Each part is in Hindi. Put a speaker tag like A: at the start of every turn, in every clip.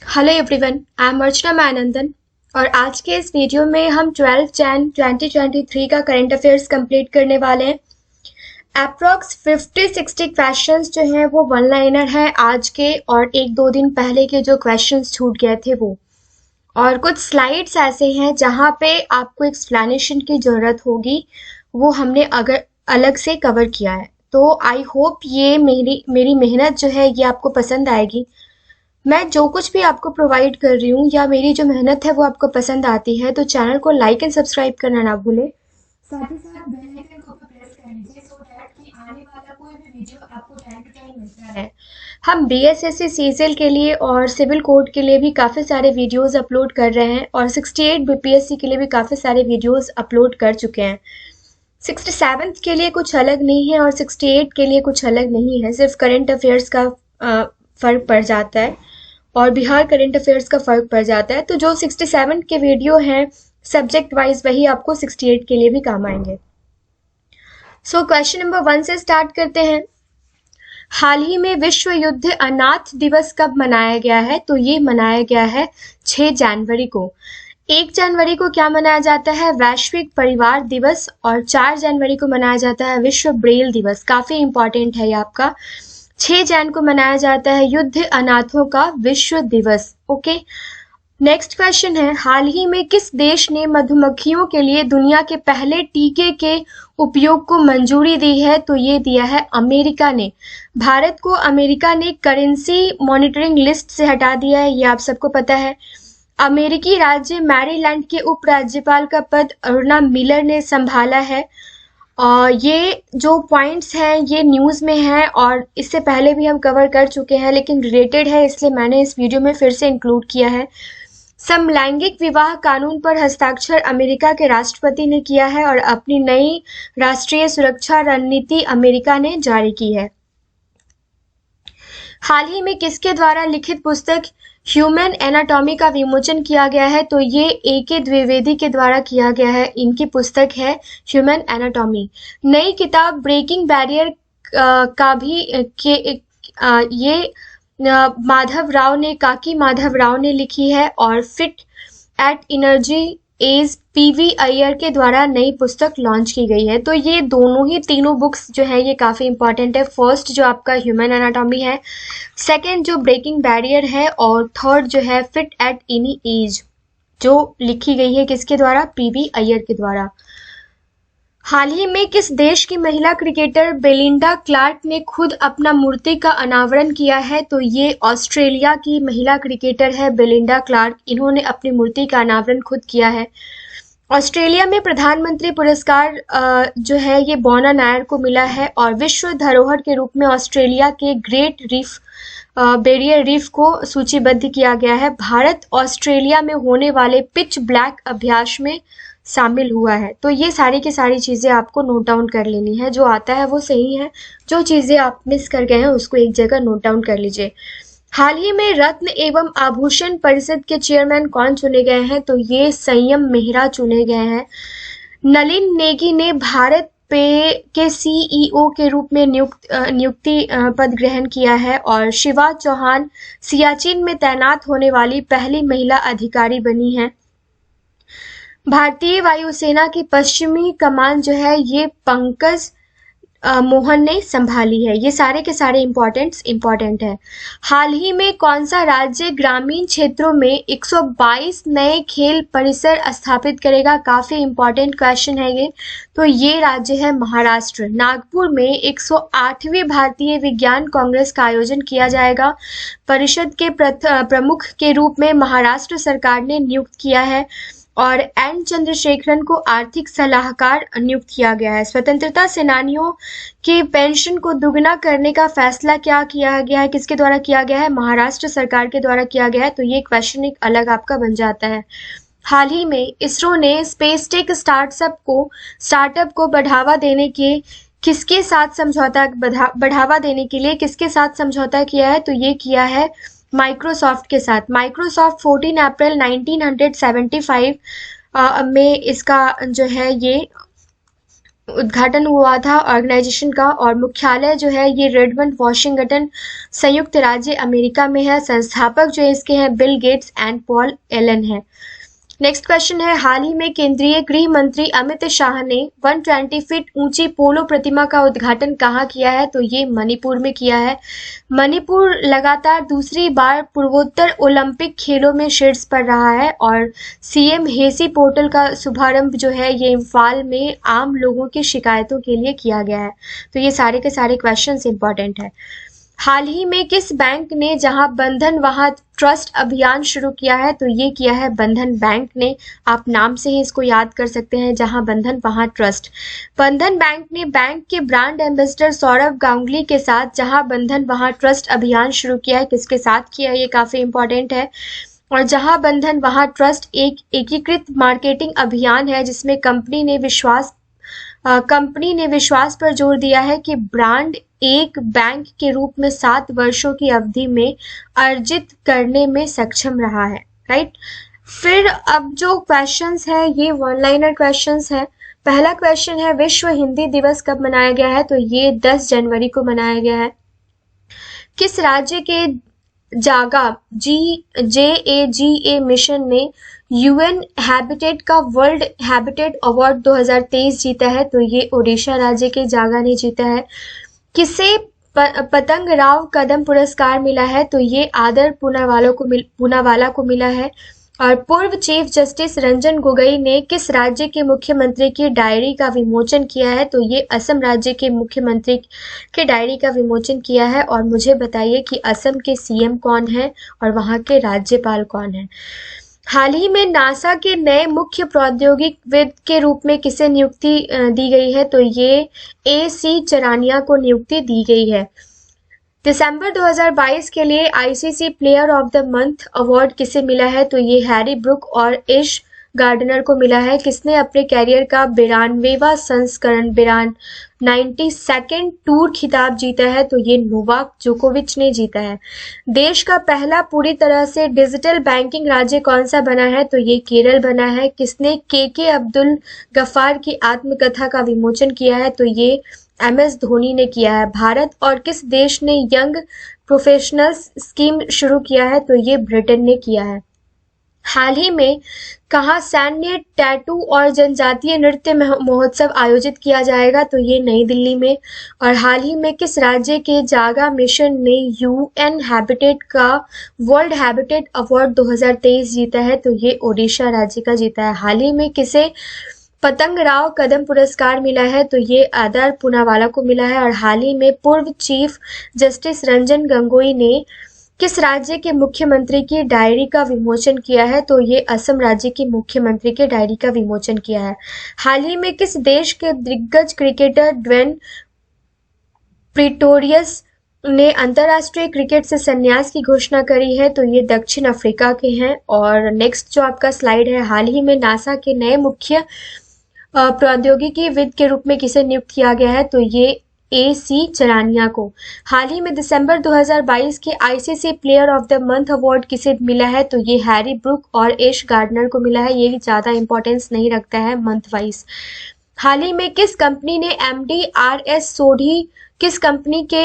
A: हेलो एवरीवन, आई एम अर्चना मानंदन और आज के इस वीडियो में हम 12 जैन 2023 का करंट अफेयर्स कंप्लीट करने वाले हैं। अप्रॉक्स 50-60 क्वेश्चंस जो हैं वो वन लाइनर हैं आज के, और एक दो दिन पहले के जो क्वेश्चंस छूट गए थे वो, और कुछ स्लाइड्स ऐसे हैं जहाँ पे आपको एक्सप्लेनेशन की ज़रूरत होगी, वो हमने अगर अलग से कवर किया है। तो आई होप ये मेरी मेहनत जो है ये आपको पसंद आएगी। मैं जो कुछ भी आपको प्रोवाइड कर रही हूँ या मेरी जो मेहनत है वो आपको पसंद आती है तो चैनल को लाइक एंड सब्सक्राइब करना ना भूलें। साथ ही साथ बेल आइकन को भी प्रेस कर लीजिए सो दैट कि आने वाला कोई भी वीडियो आपको टाइम टू टाइम मिलता रहे। हम बीएसएससी सीजीएल के लिए और सिविल कोड के लिए भी काफ़ी सारे वीडियोस अपलोड कर रहे हैं और 68 बीपीएससी के लिए भी काफ़ी सारे वीडियोस अपलोड कर चुके हैं। 67 के लिए कुछ अलग नहीं है और 68 के लिए कुछ अलग नहीं है, सिर्फ करंट अफेयर्स का फ़र्क पड़ जाता है और बिहार करंट अफेयर्स का फर्क पड़ जाता है। तो जो 67 के वीडियो हैं सब्जेक्ट वाइज वही आपको 68 के लिए भी काम आएंगे। सो क्वेश्चन नंबर 1 से स्टार्ट करते हैं। हाल ही में विश्व युद्ध अनाथ दिवस कब मनाया गया है? तो ये मनाया गया है 6 जनवरी को। 1 जनवरी को क्या मनाया जाता है? वैश्विक परिवार दिवस। और 4 जनवरी को मनाया जाता है विश्व ब्रेल दिवस। काफी इंपॉर्टेंट है ये आपका। 6 जैन को मनाया जाता है युद्ध अनाथों का विश्व दिवस। ओके, नेक्स्ट क्वेश्चन है, हाल ही में किस देश ने मधुमक्खियों के लिए दुनिया के पहले टीके के उपयोग को मंजूरी दी है? तो ये दिया है अमेरिका ने। भारत को अमेरिका ने करेंसी मॉनिटरिंग लिस्ट से हटा दिया है, ये आप सबको पता है। अमेरिकी राज्य मैरीलैंड के उपराज्यपाल का पद अरुणा मिलर ने संभाला है। ये जो पॉइंट्स हैं ये न्यूज़ में हैं और इससे पहले भी हम कवर कर चुके हैं, लेकिन रिलेटेड है इसलिए मैंने इस वीडियो में फिर से इंक्लूड किया है। समलैंगिक विवाह कानून पर हस्ताक्षर अमेरिका के राष्ट्रपति ने किया है और अपनी नई राष्ट्रीय सुरक्षा रणनीति अमेरिका ने जारी की है। हाल ही में किसके द्वारा लिखित पुस्तक ह्यूमन एनाटॉमी का विमोचन किया गया है? तो ये ए.के. द्विवेदी के द्वारा किया गया है। इनकी पुस्तक है ह्यूमन एनाटॉमी। नई किताब ब्रेकिंग बैरियर का भी ये काकी माधव राव ने लिखी है और fit at energy age P V Iyer द्वारा नई पुस्तक लॉन्च की गई है। तो ये दोनों ही तीनों बुक्स जो है ये काफ़ी इंपॉर्टेंट है। फर्स्ट जो आपका ह्यूमन एनाटॉमी है, सेकंड जो ब्रेकिंग बैरियर है, और थर्ड जो है फिट एट एनी एज, जो लिखी गई है किसके द्वारा? पीवी अय्यर के द्वारा। हाल ही में किस देश की महिला क्रिकेटर बेलिंडा क्लार्क ने खुद अपना मूर्ति का अनावरण किया है? तो ये ऑस्ट्रेलिया की महिला क्रिकेटर है बेलिंडा क्लार्क। इन्होंने अपनी मूर्ति का अनावरण खुद किया है। ऑस्ट्रेलिया में प्रधानमंत्री पुरस्कार जो है ये बॉना नायर को मिला है और विश्व धरोहर के रूप में ऑस्ट्रेलिया के ग्रेट रीफ बैरियर रीफ को सूचीबद्ध किया गया है। भारत ऑस्ट्रेलिया में होने वाले पिच ब्लैक अभ्यास में शामिल हुआ है। तो ये सारी की सारी चीज़ें आपको नोट डाउन कर लेनी है। जो आता है वो सही है, जो चीज़ें आप मिस कर गए हैं उसको एक जगह नोट डाउन कर लीजिए। हाल ही में रत्न एवं आभूषण परिषद के चेयरमैन कौन चुने गए हैं? तो ये संयम मेहरा चुने गए हैं। नलिन नेगी ने भारत पे के सीईओ के रूप में नियुक्ति पद ग्रहण किया है और शिवा चौहान सियाचिन में तैनात होने वाली पहली महिला अधिकारी बनी है। भारतीय वायुसेना की पश्चिमी कमान जो है ये पंकज मोहन ने संभाली है। ये सारे के सारे इम्पोर्टेंट है। हाल ही में कौन सा राज्य ग्रामीण क्षेत्रों में 122 नए खेल परिसर स्थापित करेगा? काफी इम्पोर्टेंट क्वेश्चन है ये। तो ये राज्य है महाराष्ट्र। नागपुर में 108वीं भारतीय विज्ञान कांग्रेस का आयोजन किया जाएगा। परिषद के प्रमुख के रूप में महाराष्ट्र सरकार ने नियुक्त किया है और एन चंद्रशेखरन को आर्थिक सलाहकार नियुक्त किया गया है। स्वतंत्रता सेनानियों के पेंशन को दुगना करने का फैसला क्या किया गया है? किसके द्वारा किया गया है? महाराष्ट्र सरकार के द्वारा किया गया है। तो ये क्वेश्चन एक अलग आपका बन जाता है। हाल ही में इसरो ने स्पेसटेक स्टार्टअप को बढ़ावा देने के किसके साथ समझौता बढ़ावा देने के लिए किसके साथ समझौता किया है? तो ये किया है माइक्रोसॉफ्ट के साथ। माइक्रोसॉफ्ट 14 अप्रैल 1975 में इसका जो है ये उद्घाटन हुआ था ऑर्गेनाइजेशन का, और मुख्यालय जो है ये रेडमंड वॉशिंगटन संयुक्त राज्य अमेरिका में है। संस्थापक जो इसके हैं Bill Gates and Paul Allen है। नेक्स्ट क्वेश्चन है, हाल ही में केंद्रीय गृह मंत्री अमित शाह ने 120 फीट ऊंची पोलो प्रतिमा का उद्घाटन कहाँ किया है? तो ये मणिपुर में किया है। मणिपुर लगातार दूसरी बार पूर्वोत्तर ओलंपिक खेलों में शीर्ष पर रहा है, और सीएम हेसी पोर्टल का शुभारंभ जो है ये इम्फाल में आम लोगों की शिकायतों के लिए किया गया है। तो ये सारे के सारे क्वेश्चन इंपॉर्टेंट है। हाल ही में किस बैंक ने जहां बंधन वहां ट्रस्ट अभियान शुरू किया है? तो ये किया है बंधन बैंक ने। आप नाम से ही इसको याद कर सकते हैं, जहां बंधन वहां ट्रस्ट। बंधन बैंक ने बैंक के ब्रांड एम्बेसडर सौरभ गांगुली के साथ जहां बंधन वहां ट्रस्ट अभियान शुरू किया है। किसके साथ किया है? ये काफी इंपॉर्टेंट है। और जहां बंधन वहां ट्रस्ट एक एकीकृत मार्केटिंग अभियान है, जिसमें कंपनी ने विश्वास पर जोर दिया है कि ब्रांड एक बैंक के रूप में 7 वर्षों की अवधि में अर्जित करने में सक्षम रहा है। राइट। फिर अब जो क्वेश्चंस है ये वन लाइनर क्वेश्चंस है। पहला क्वेश्चन है, विश्व हिंदी दिवस कब मनाया गया है? तो ये 10 जनवरी को मनाया गया है। किस राज्य के जागा JAGA मिशन ने यूएन हैबिटेट का वर्ल्ड हैबिटेट अवार्ड 2023 जीता है? तो ये ओडिशा राज्य के जागा ने जीता है। किसे पतंग राव कदम पुरस्कार मिला है? तो ये आदर पूनावाला को मिला है। और पूर्व चीफ जस्टिस रंजन गोगोई ने किस राज्य के मुख्यमंत्री की डायरी का विमोचन किया है? तो ये असम राज्य के मुख्यमंत्री के डायरी का विमोचन किया है। और मुझे बताइए कि असम के सीएम कौन है और वहां के राज्यपाल कौन है? हाल ही में नासा के नए मुख्य प्रौद्योगिकविद के रूप में किसे नियुक्ति दी गई है? तो ये AC चरानिया को नियुक्ति दी गई है। दिसंबर 2022 के लिए ICC player of the month award किसे मिला है? तो ये हैरी ब्रूक और एश गार्डनर को मिला है। किसने अपने कैरियर का 92वां संस्करण 92nd टूर खिताब जीता है? तो ये नोवाक जोकोविच ने जीता है। देश का पहला पूरी तरह से डिजिटल बैंकिंग राज्य कौन सा बना है? तो ये केरल बना है। किसने KK अब्दुल गफ्फार की आत्मकथा का विमोचन किया है? तो ये MS धोनी ने किया है। भारत और किस देश ने यंग प्रोफेशनल्स स्कीम शुरू किया है? तो ये ब्रिटेन ने किया है। हाल ही में कहाँ सैन्य टैटू और जनजातीय नृत्य महोत्सव आयोजित किया जाएगा? तो ये नई दिल्ली में। और हाल ही में किस राज्य के जागा मिशन ने UN हैबिटेट का वर्ल्ड हैबिटेट अवार्ड 2023 जीता है? तो ये ओडिशा राज्य का जीता है। हाल ही में किसे पतंग राव कदम पुरस्कार मिला है? तो ये आदर पूनावाला को मिला है। और हाल ही में पूर्व चीफ जस्टिस रंजन गोगोई ने किस राज्य के मुख्यमंत्री की डायरी का विमोचन किया है? तो ये असम राज्य के मुख्यमंत्री के डायरी का विमोचन किया है। हाल ही में किस देश के दिग्गज क्रिकेटर ड्वेन प्रीटोरियस ने अंतरराष्ट्रीय क्रिकेट से संन्यास की घोषणा करी है? तो ये दक्षिण अफ्रीका के हैं। और नेक्स्ट जो आपका स्लाइड है, हाल ही में नासा के नए मुख्य प्रौद्योगिकीविद के रूप में किसे नियुक्त किया गया है? तो ये AC चरानिया को। हाल ही में दिसंबर 2022 के ICC player of the month award किसे मिला है? तो ये हैरी ब्रूक और एश गार्डनर को मिला है। ये ज्यादा इंपॉर्टेंस नहीं रखता है मंथ वाइज। हाल ही में किस कंपनी के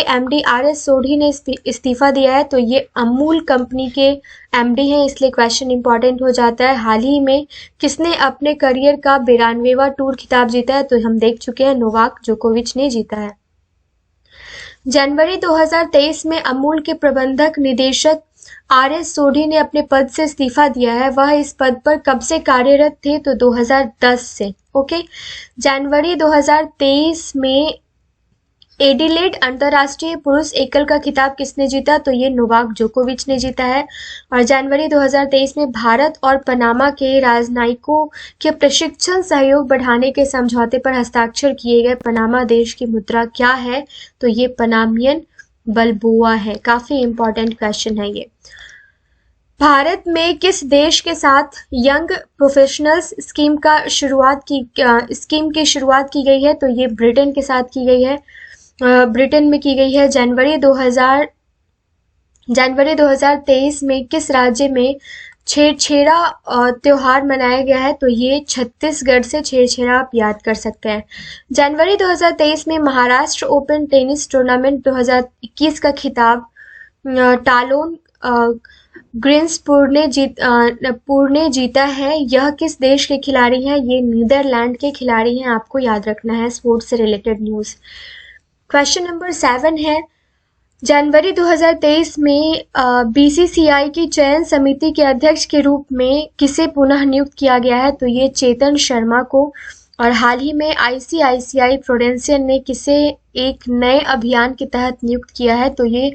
A: MD RS सोढ़ी ने इस्तीफा दिया है? तो ये अमूल कंपनी के MD हैं, इसलिए क्वेश्चन इंपॉर्टेंट हो जाता है। हाल ही में किसने अपने करियर का 92वां टूर खिताब जीता है? तो हम देख चुके हैं, नोवाक जोकोविच ने जीता है। जनवरी 2023 में अमूल के प्रबंधक निदेशक RS सोढ़ी ने अपने पद से इस्तीफा दिया है। वह इस पद पर कब से कार्यरत थे? तो 2010 से। ओके। जनवरी 2023 में एडिलेड अंतरराष्ट्रीय पुरुष एकल का खिताब किसने जीता? तो ये नोवाक जोकोविच ने जीता है। और जनवरी 2023 में भारत और पनामा के राजनयिकों के प्रशिक्षण सहयोग बढ़ाने के समझौते पर हस्ताक्षर किए गए। पनामा देश की मुद्रा क्या है? तो ये पनामियन बलबोआ है। काफी इंपॉर्टेंट क्वेश्चन है ये। भारत में किस देश के साथ यंग प्रोफेशनल्स स्कीम की शुरुआत की गई है? तो ये ब्रिटेन के साथ की गई है। ब्रिटेन में की गई है। जनवरी 2023 में किस राज्य में छेरछेरा त्योहार मनाया गया है, तो ये छत्तीसगढ़ से छेरछेरा आप याद कर सकते हैं। जनवरी 2023 में महाराष्ट्र ओपन टेनिस टूर्नामेंट 2021 का खिताब टालोन ग्रिन्सपुर ने जीता है। यह किस देश के खिलाड़ी हैं? ये नीदरलैंड के खिलाड़ी हैं, आपको याद रखना है स्पोर्ट्स से रिलेटेड न्यूज़। क्वेश्चन नंबर 7 है, जनवरी 2023 में बीसीसीआई की चयन समिति के अध्यक्ष के रूप में किसे पुनः नियुक्त किया गया है? तो ये चेतन शर्मा को। और हाल ही में आईसीआईसीआई प्रूडेंशियल ने किसे एक नए अभियान के तहत नियुक्त किया है? तो ये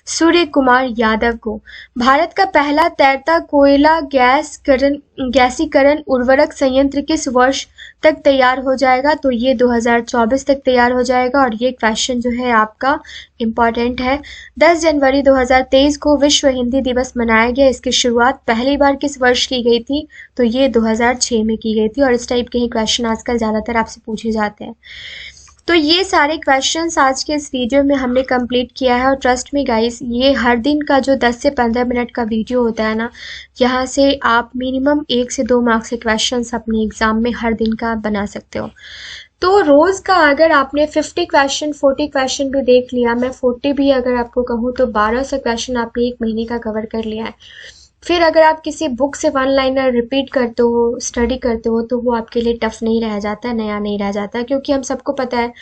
A: सूर्य कुमार यादव को। भारत का पहला तैरता कोयला गैसीकरण उर्वरक संयंत्र किस वर्ष तक तैयार हो जाएगा? तो ये 2024 तक तैयार हो जाएगा। और ये क्वेश्चन जो है आपका इम्पॉर्टेंट है। 10 जनवरी 2023 को विश्व हिंदी दिवस मनाया गया। इसकी शुरुआत पहली बार किस वर्ष की गई थी? तो ये 2006 में की गई थी। और इस टाइप के ही क्वेश्चन आजकल ज़्यादातर आपसे पूछे जाते हैं। तो ये सारे क्वेश्चंस आज के इस वीडियो में हमने कंप्लीट किया है। और ट्रस्ट मी गाइस, ये हर दिन का जो 10 से 15 मिनट का वीडियो होता है ना, यहाँ से आप मिनिमम 1 से 2 मार्क्स के क्वेश्चंस अपने एग्जाम में हर दिन का बना सकते हो। तो रोज़ का अगर आपने 50 क्वेश्चन 40 क्वेश्चन भी देख लिया, मैं 40 भी अगर आपको कहूँ तो 1200 क्वेश्चन आपने 1 महीने का कवर कर लिया है। फिर अगर आप किसी बुक से 1 लाइनर रिपीट करते हो, स्टडी करते हो, तो वो आपके लिए टफ नहीं रह जाता, नया नहीं रह जाता। क्योंकि हम सबको पता है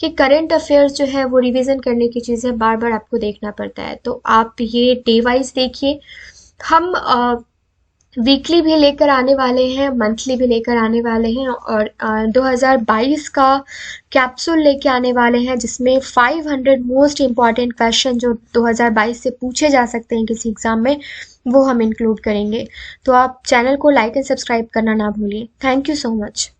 A: कि करंट अफेयर्स जो है वो रिवीजन करने की चीज़ है, बार बार आपको देखना पड़ता है। तो आप ये डे वाइज देखिए। हम वीकली भी लेकर आने वाले हैं, मंथली भी लेकर आने वाले हैं। और 2022 का कैप्सूल लेके आने वाले हैं, जिसमें 500 मोस्ट इम्पॉर्टेंट क्वेश्चन जो 2022 से पूछे जा सकते हैं किसी एग्ज़ाम में, वो हम इंक्लूड करेंगे। तो आप चैनल को लाइक एंड सब्सक्राइब करना ना भूलिए। Thank you so much.